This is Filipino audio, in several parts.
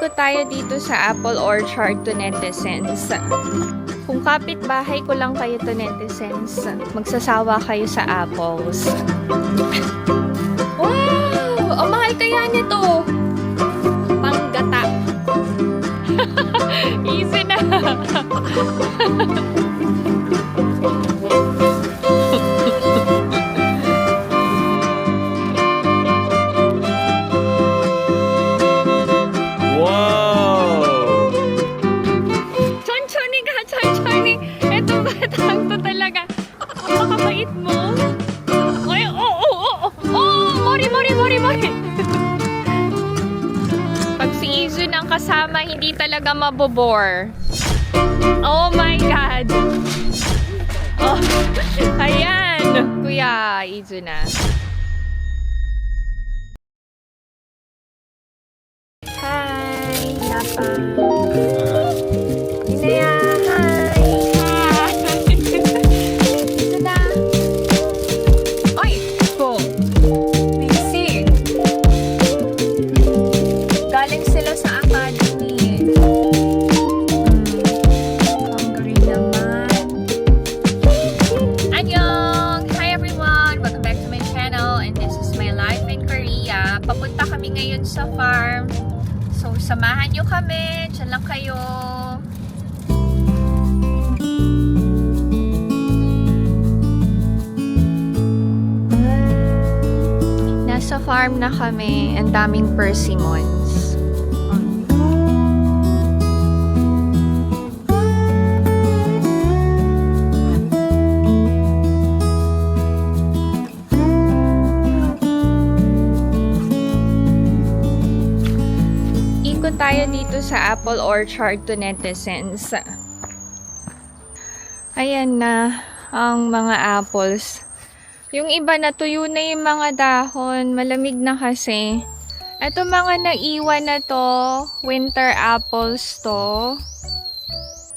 Ikot tayo dito sa Apple Orchard to netizens. Kung kapitbahay ko lang kayo to netizens, magsasawa kayo sa apples. Wow! Ang mahal kaya nito! Panggata. Easy na. Batang to talaga. Makakabait mo. Ay, mori. Pag si Izu nang kasama, hindi talaga mabobore. Oh my God. Oh, ayan. Kuya, Izu na. Hi, Napa. Inaya. Papunta kami ngayon sa farm. So, samahan nyo kami. Diyan lang kayo. Nasa farm na kami. Ang daming persimmons. Ikot tayo dito sa Apple Orchard to netizens. Ayan na ang mga apples. Yung iba natuyo na yung mga dahon. Malamig na kasi. Ito mga naiwan na to. Winter apples to.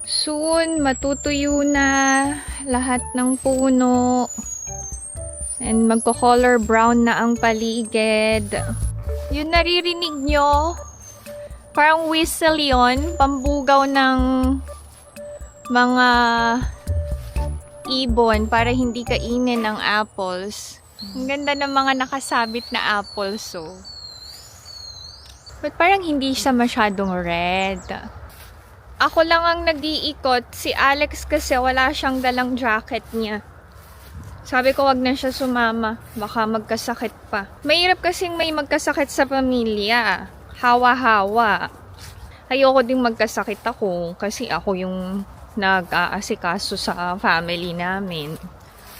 Soon, matutuyo na lahat ng puno. And magko-color brown na ang paligid. Yun naririnig nyo? Parang whistle yon, pambugaw ng mga ibon para hindi kainin ng apples. Ang ganda ng mga nakasabit na apples, so. But parang hindi siya masyadong red. Ako lang ang nag-iikot. Si Alex kasi wala siyang dalang jacket niya. Sabi ko wag na siya sumama. Baka magkasakit pa. Mahirap kasing may magkasakit sa pamilya. Hawa-hawa. Ayoko ding magkasakit ako kasi ako yung nag-aasikaso sa family namin.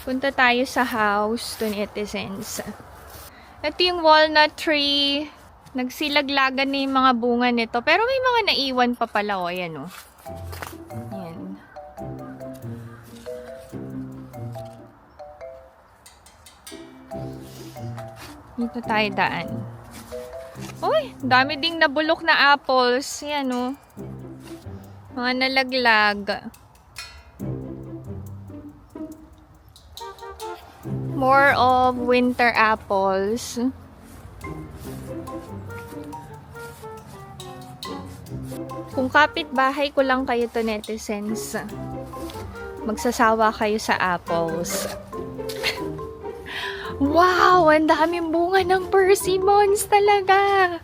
Punta tayo sa house to netizens. Ito yung walnut tree. Nagsilaglagan na yung mga bunga nito. Pero may mga naiwan pa pala. O, ayan o. Ayan. Dito tayo daan. Uy, dami ding nabulok na apples. Yan o. Mga nalaglag. More of winter apples. Kung kapitbahay ko lang kayo to netizens, magsasawa kayo sa apples. Wow! Ang daming bunga ng persimmons talaga!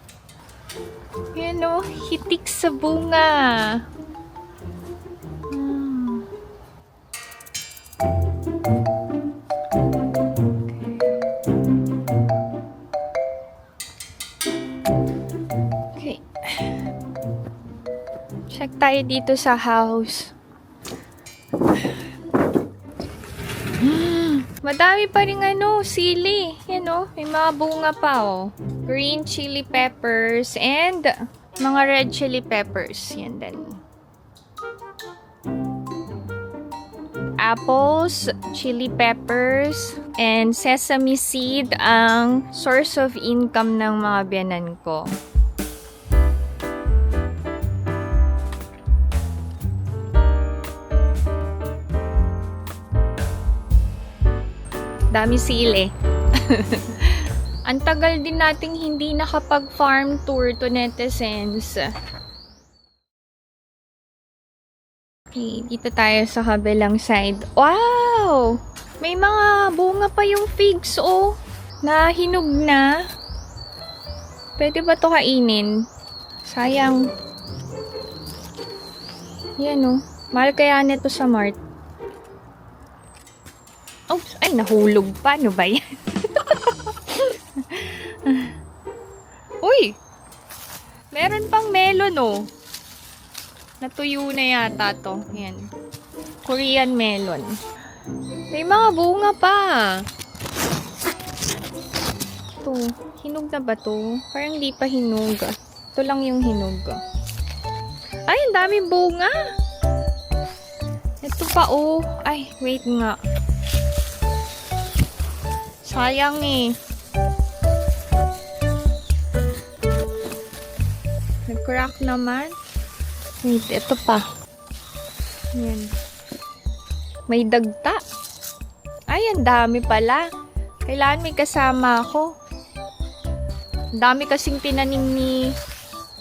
Yan o, hitik sa bunga. Okay. Check tayo dito sa house. Madami pa rin sili. Yan o, may mga bunga pa o. Green chili peppers and mga red chili peppers. Yan din. Apples, chili peppers, and sesame seed ang source of income ng mga biyanan ko. Dami sili. Ang tagal din nating hindi nakapag-farm tour to netizens. Okay, dito tayo sa kabilang side. Wow! May mga bunga pa yung figs, oh. Na hinog na. Pwede ba to kainin? Sayang. Yan, oh. Mahal kaya nito sa Mart. Oops! Ay, nahulog pa. Ano ba yan? Uy! Meron pang melon, oh. Natuyo na yata to. Yan. Korean melon. May mga bunga pa. Ito. Hinog na ba to? Parang di pa hinog. Ito lang yung hinog. Ay, ang daming bunga. Ito pa, oh. Ay, wait nga. Sayang eh. Nag-crack naman. Wait, ito pa. Yan. May dagta. Ay, ang dami pala. Kailangan may kasama ako. Ang dami kasing tinanim ni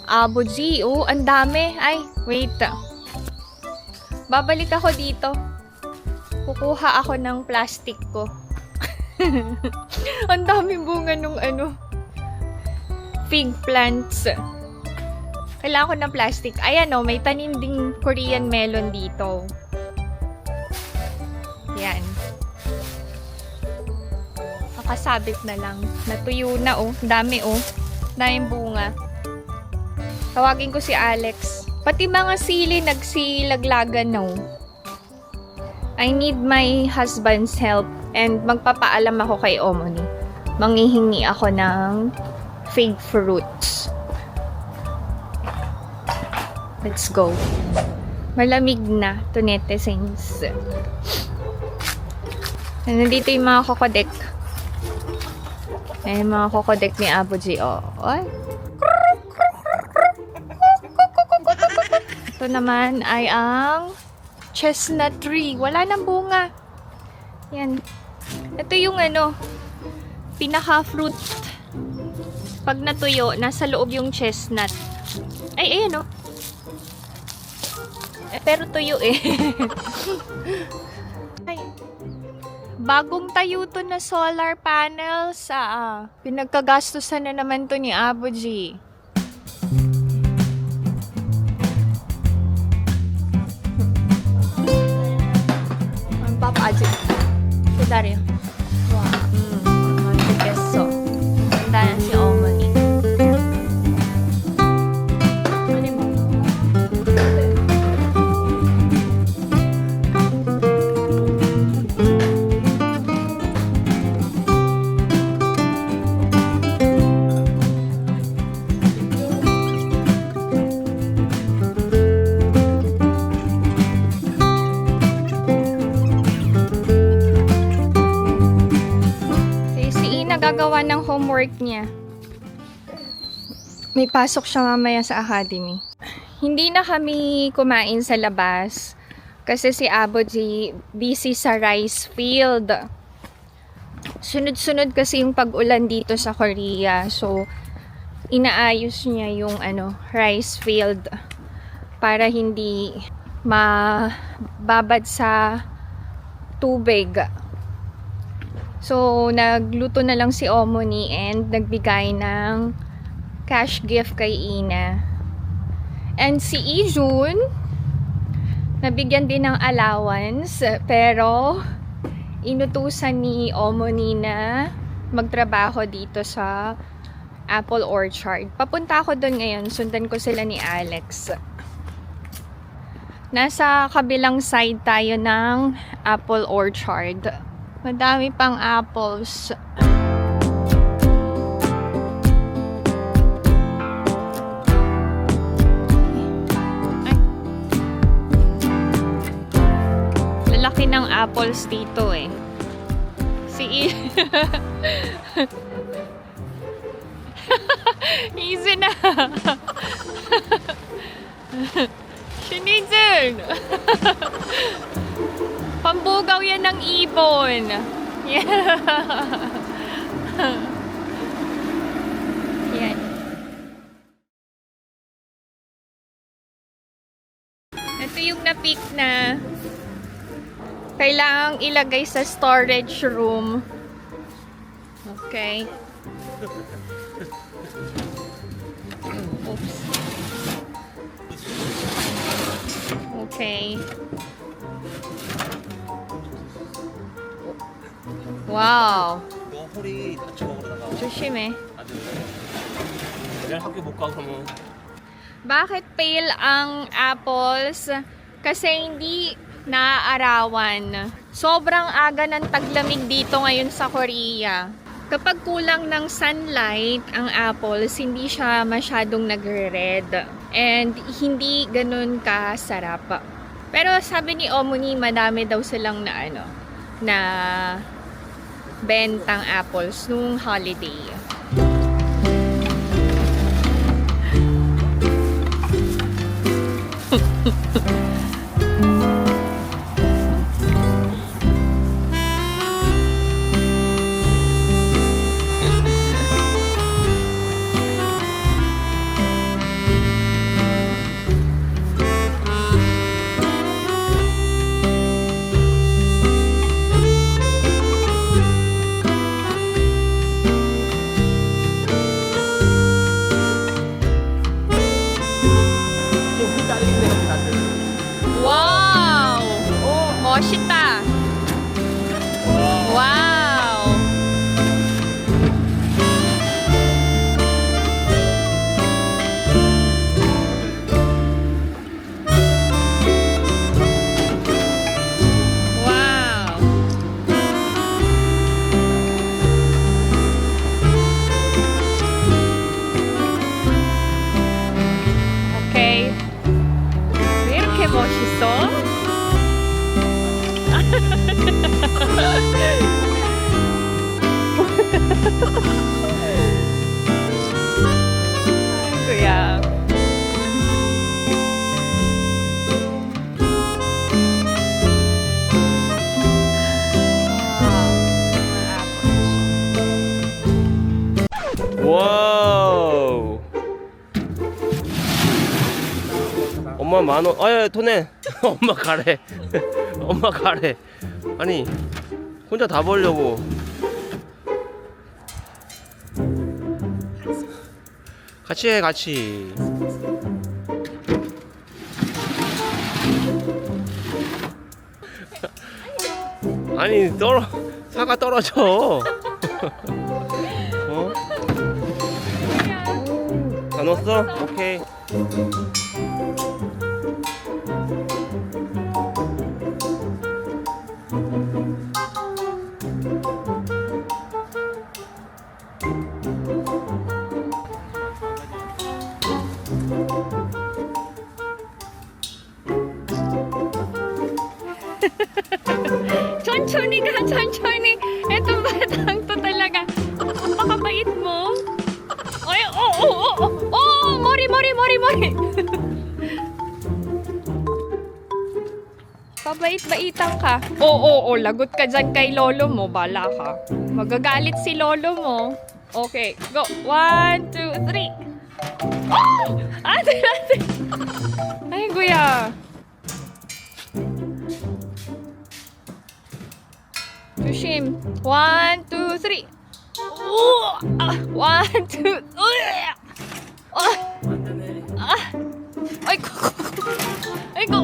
Abo G. Oh, ang dami. Ay, wait. Babalik ako dito. Kukuha ako ng plastic ko. Ang dami bunga nung fig plants. Kailangan ko ng plastic. Ayan o, may tanim ding Korean melon dito. Yan. Nakasabit na lang. Natuyo na oh. Dami oh. Daming bunga. Tawagin ko si Alex. Pati mga sili nagsilaglagan na oh. I need my husband's help and magpapaalam ako kay Omoni. Manghihingi ako ng fig fruits. Let's go. Malamig na to netizens. Nandito yung mga kokodek. Ayan mga kokodek ni Abo G. Oh. Ay. Ito naman ay ang chestnut tree. Wala nang bunga. Yan. Ito yung pinaka-fruit. Pag natuyo, nasa loob yung chestnut. Ay, ayan oh. Pero tuyo eh. Ay. Bagong tayo to na solar panels. Pinagkagastusan na naman to ni Abo G. Ang papaadyo. Ito Dario. Wow. 100 peso. Ganda na si Omoni. Gagawa ng homework niya. May pasok siya mamaya sa academy. Hindi na kami kumain sa labas kasi si Abo G busy sa rice field. Sunod-sunod kasi yung pag-ulan dito sa Korea. So, inaayos niya yung rice field para hindi mababad sa tubig. So, nagluto na lang si Omoni and nagbigay ng cash gift kay Ina. And si Ijun, nabigyan din ng allowance, pero inutusan ni Omoni na magtrabaho dito sa Apple Orchard. Papunta ako doon ngayon, sundan ko sila ni Alex. Nasa kabilang side tayo ng Apple Orchard. Madami pang apples. Ay. Lalaki ng apples dito eh. Easy na. Shinizun. Pambugaw yan ng ibon. Yeah. yung na-pick na kailangang ilagay sa storage room. Okay. Oops. Okay. Wow. 너 허리 다치고 그러다가 조심해. 안 돼. 내일 학교 못 가 그러면 Bakit pale ang apples? Kasi hindi naaarawan. Sobrang aga ng taglamig dito ngayon sa Korea. Kapag kulang ng sunlight ang apples, hindi siya masyadong nagre-red. And hindi ganun kasarap. Pero sabi ni Omuni, madami daw silang na bentang apples nung holiday. Wow! 멋있다. 와우. 와우. 오케이. 왜 이렇게 멋있어? 아이고야. 와우 엄마 만원 아야 돈에 엄마 가래 엄마 가래 아니 혼자 다 벌려고 같이 해 같이 아니 사과 떨어져 어? 다 넣었어? 오케이 천천히 가, 천천히. Etong batang to talaga. Pakabait mo. Ay, mori. Pabait-baitan ka. Lagot ka dyan kay lolo mo. Bala ka. Magagalit si lolo mo. Okay, go. 1, 2, 3. Oh! Ate. Ay, kuya. 조심. 1, 2, 3. 1, 2. 아이고.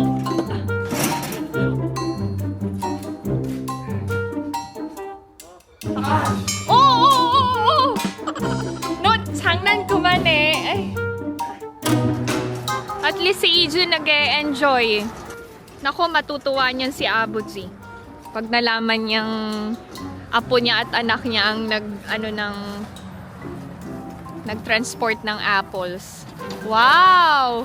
No, 장난 그만해. Ay. At least si Iju nag-e-enjoy. Nako, matutuwa niyan si Abuji. Pag nalaman niyang apo niya at anak niya ang nag-transport ng apples. Wow!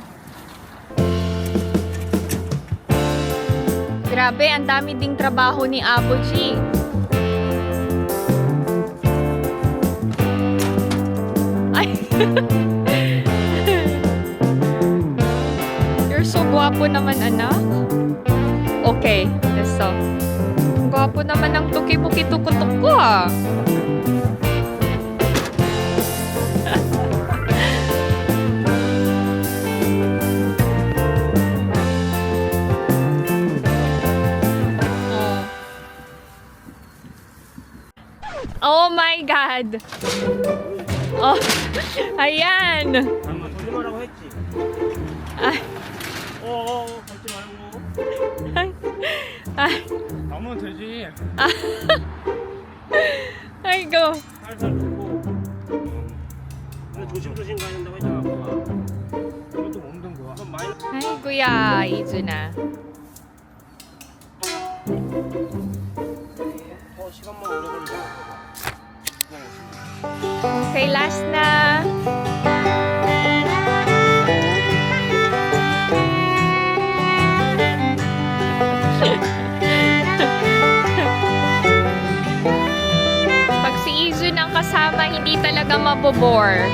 Grabe, ang dami ding trabaho ni Abuji. Ay! You're so gwapo naman, anak. Okay, so. Gwapo naman ng tuki-puki-tukutok ko, ah. dad. Oh, ayan. 조심하라고 했지. Ay, 밟지 말고. ay, ay, 가면 되지. ay, go. 살살 놓고. 근데 조심조심 가야 된다고 했잖아, 아빠가. 이것도 못 든 거야. 그럼 많이. Ay, kuya, Izuna. 시간만 오래 걸리잖아. Okay, last na. Pag si Izun ang kasama, hindi talaga mabobore.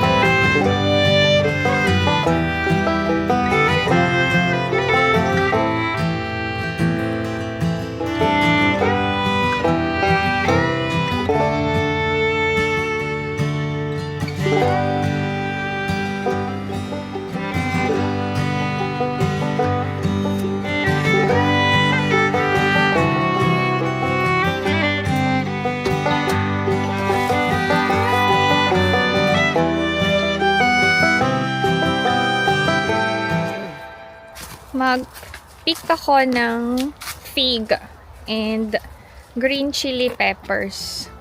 Mag-pick ako ng fig and green chili peppers.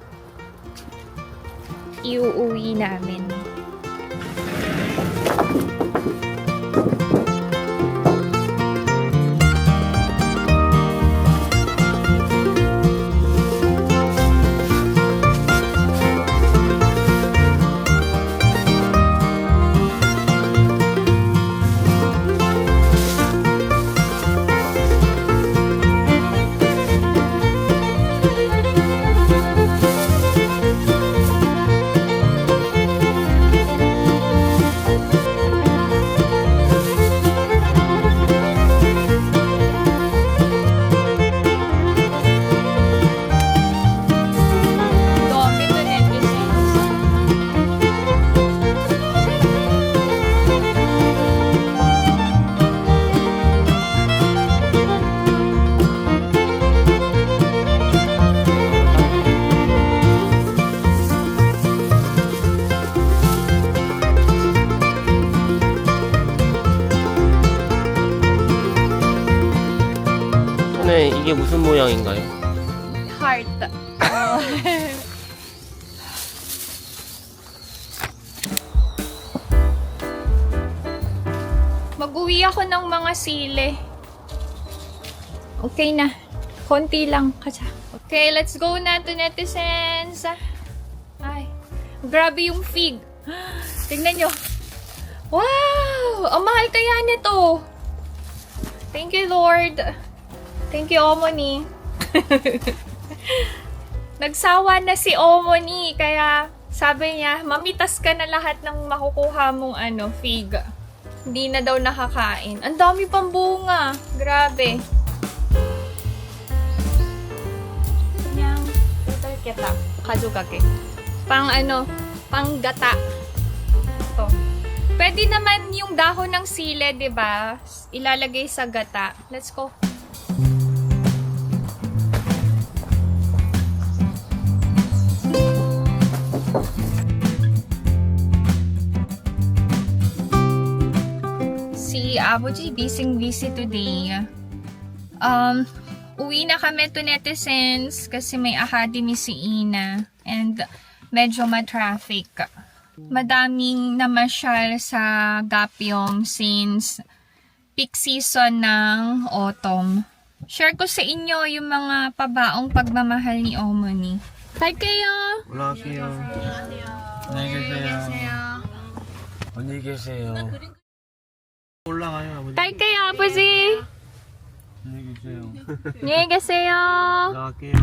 Iuuwi namin. 네, 이게 무슨 모양인가요? Heart. Mag-uwi ako ng mga sili. Okay na. Konti lang. Okay, let's go na to netizens. Ay, grabe yung fig. Tignan nyo. Wow! Ang mahal kaya nito. Thank you, Lord. Thank you, Omoni. Nagsawa na si Omoni, kaya sabi niya, mamitas ka na lahat ng makukuha mong fig. Hindi na daw nakakain. Ang dami pang bunga. Grabe. Kanyang total kita. Kazukake. Pang pang gata. Ito. Pwede naman yung dahon ng sile, 'di ba? Ilalagay sa gata. Let's go. Si Abuji busy today. Uwi na kami to netizens kasi may academy si Ina and medyo ma-traffic. Madaming namasyal sa Gapyeong since peak season ng autumn. Share ko sa inyo yung mga pabaong pagmamahal ni Omoni. Hi kayo! 올라갈게요. 안녕히 계세요. 안녕히 계세요. 올라가요, 아버지. Hi kayo, Abuji! 안녕히 계세요. 안녕히 계세요! 올라갈게요.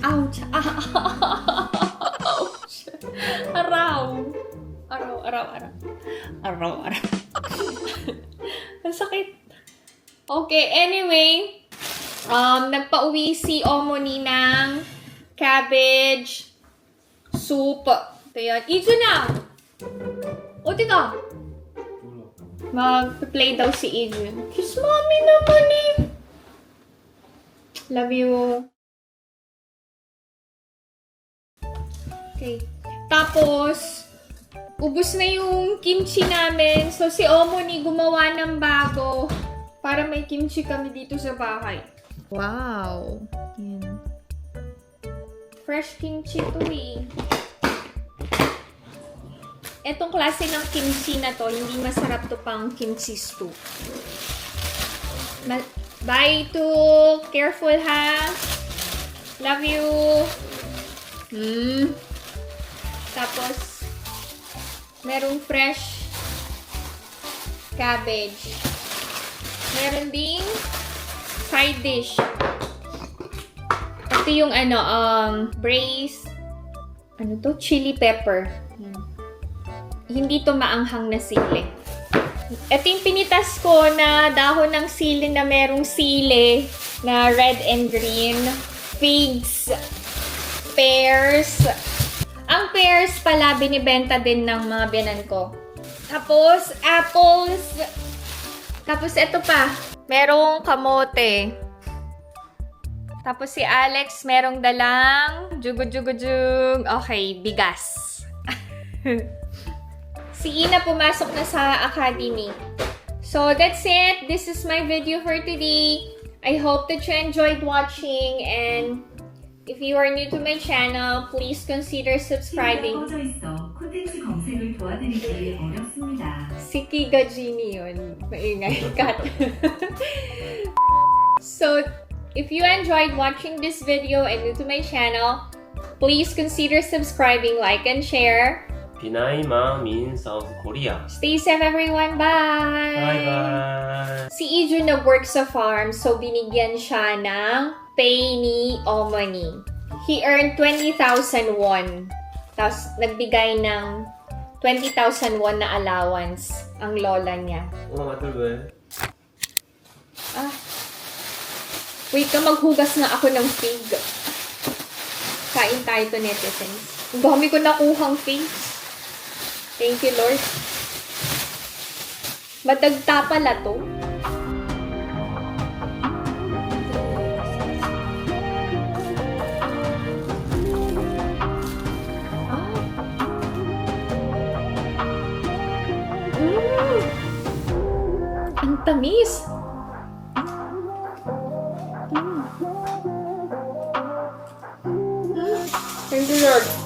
Ouch! Ouch! Araw! Araw. Ang sakit. Okay, anyway. Nagpa-uwi si Omoni ng cabbage soup. Ito yan. Izu na! O, tika! Mag-play daw si Adrian. Kiss mommy naman eh. Love you. Okay. Tapos, ubos na yung kimchi namin. So, si Omoni gumawa ng bago para may kimchi kami dito sa bahay. Wow. Yan. Fresh kimchi to eh. Etong klase ng kimchi na to, hindi masarap to pang kimchi stew. Bye to. Careful ha. Love you. Tapos, merong fresh cabbage. Meron ding side dish. Ito yung braised, chili pepper. Hindi to maanghang na sili. Ito yung pinitas ko na dahon ng sili na merong sili na red and green. Figs. Pears. Ang pears pala, binibenta din ng mga biyanan ko. Tapos, apples. Tapos, ito pa. Merong kamote. Tapos, si Alex, merong dalang jugud-jugud-jug. Okay, bigas. Si Ina pumasok na sa academy. So, that's it. This is my video for today. I hope that you enjoyed watching, and if you are new to my channel, please consider subscribing. 콘텐츠 검색을 도와드리기 어렵습니다. Si Kiga Genie yun. Maingay cut. So, if you enjoyed watching this video and new to my channel, please consider subscribing, like, and share. 비나이 맘 in South Korea. Stay safe everyone. Bye! Bye-bye. Si Idru nag-work sa farm, so binigyan siya ng pay ni Omani. He earned 20,000 won. Tapos nagbigay ng 20,000 won na allowance ang lola niya. 엄마 맛들 왜? Wait ka, maghugas na ako ng fig. Kain tayo to, netizens. Ang dami ko nakuhang figs. Thank you, Lord. Madagta pala to. Ang tamis. Thank you, Lord.